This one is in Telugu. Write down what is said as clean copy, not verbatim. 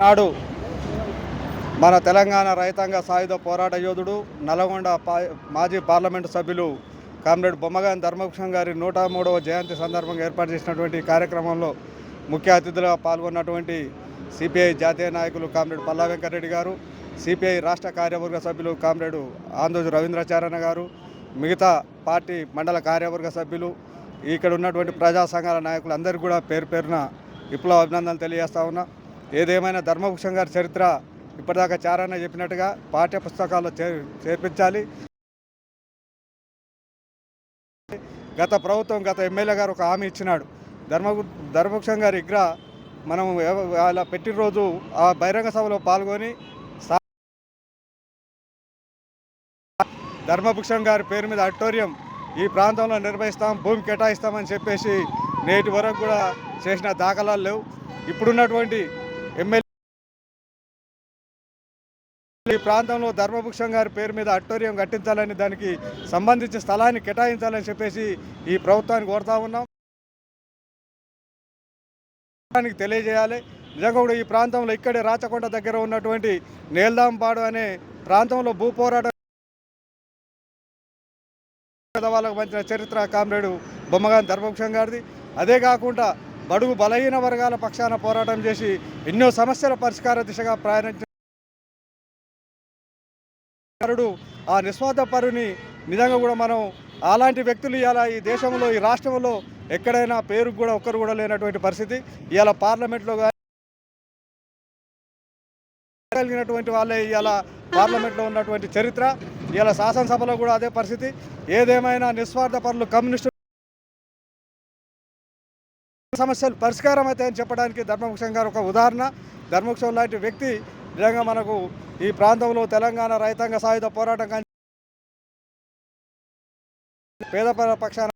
నాడు మన తెలంగాణ రైతాంగ సాయుధ పోరాట యోధుడు నల్గొండ మాజీ పార్లమెంటు సభ్యులు కామ్రేడ్ బొమ్మగాని ధర్మభూషణ్ గారి 103వ జయంతి సందర్భంగా ఏర్పాటు చేసినటువంటి కార్యక్రమంలో ముఖ్య అతిథులుగా పాల్గొన్నటువంటి సిపిఐ జాతీయ నాయకులు కామ్రేడ్ పల్లా వెంకటరెడ్డి గారు, సిపిఐ రాష్ట్ర కార్యవర్గ సభ్యులు కామ్రేడ్ ఆందోజు రవీంద్రాచార్య గారు, మిగతా పార్టీ మండల కార్యవర్గ సభ్యులు, ఇక్కడ ఉన్నటువంటి ప్రజా సంఘాల నాయకులు అందరికీ కూడా పేరు పేరున విప్లవ అభినందనలు తెలియజేస్తా ఉన్నా. ఏదేమైనా ధర్మభూషణ్ గారి చరిత్ర ఇప్పటిదాకా చారన్న చెప్పినట్టుగా పాఠ్య పుస్తకాల్లో చేర్పించాలి. గత ప్రభుత్వం గత ఎమ్మెల్యే గారు ఒక హామీ ఇచ్చినాడు. ధర్మభూషణ్ గారి విగ్రహ మనం అలా పెట్టిన రోజు ఆ బహిరంగ సభలో పాల్గొని ధర్మభూషణ్ గారి పేరు మీద ఆడిటోరియం ఈ ప్రాంతంలో నిర్వహిస్తాం, భూమి కేటాయిస్తామని చెప్పేసి నేటి వరకు కూడా చేసిన దాఖలాలు లేవు. ఇప్పుడున్నటువంటి ఎమ్మెల్యే ఈ ప్రాంతంలో ధర్మభూషణ్ గారి పేరు మీద ఆడిటోరియం కట్టించాలని, దానికి సంబంధించిన స్థలాన్ని కేటాయించాలని చెప్పేసి ఈ ప్రభుత్వాన్ని కోరుతా ఉన్నాం. తెలియజేయాలి. నిజంగా కూడా ఈ ప్రాంతంలో ఇక్కడే రాచకొండ దగ్గర ఉన్నటువంటి నేల్దాంపాడు అనే ప్రాంతంలో భూ పోరాటం వాళ్ళకు మంచిన చరిత్ర కామ్రేడు బొమ్మగాని ధర్మభూషణ్ గారిది. అదే కాకుండా బడుగు బలహీన వర్గాల పక్షాన పోరాటం చేసి ఎన్నో సమస్యల పరిష్కార దిశగా ప్రయాణించిన ఆ నిస్వార్థ పరుని నిజంగా కూడా మనం అలాంటి వ్యక్తులు ఇవాళ ఈ దేశంలో ఈ రాష్ట్రంలో ఎక్కడైనా పేరు కూడా ఒక్కరు కూడా లేనటువంటి పరిస్థితి. ఇవాళ పార్లమెంట్లో కలిగినటువంటి వాళ్ళే ఇవాళ పార్లమెంట్లో ఉన్నటువంటి చరిత్ర, ఇవాళ శాసనసభలో కూడా అదే పరిస్థితి. ఏదేమైనా నిస్వార్థ పరులు కమ్యూనిస్టు సమస్యలు పరిష్కారం అవుతాయని చెప్పడానికి ధర్మభూషణ్ గారు ఒక ఉదాహరణ. ధర్మభూషణ్ లాంటి వ్యక్తి నిజంగా మనకు ఈ ప్రాంతంలో తెలంగాణ రైతాంగ సాయుధ పోరాటం పేద పక్షాన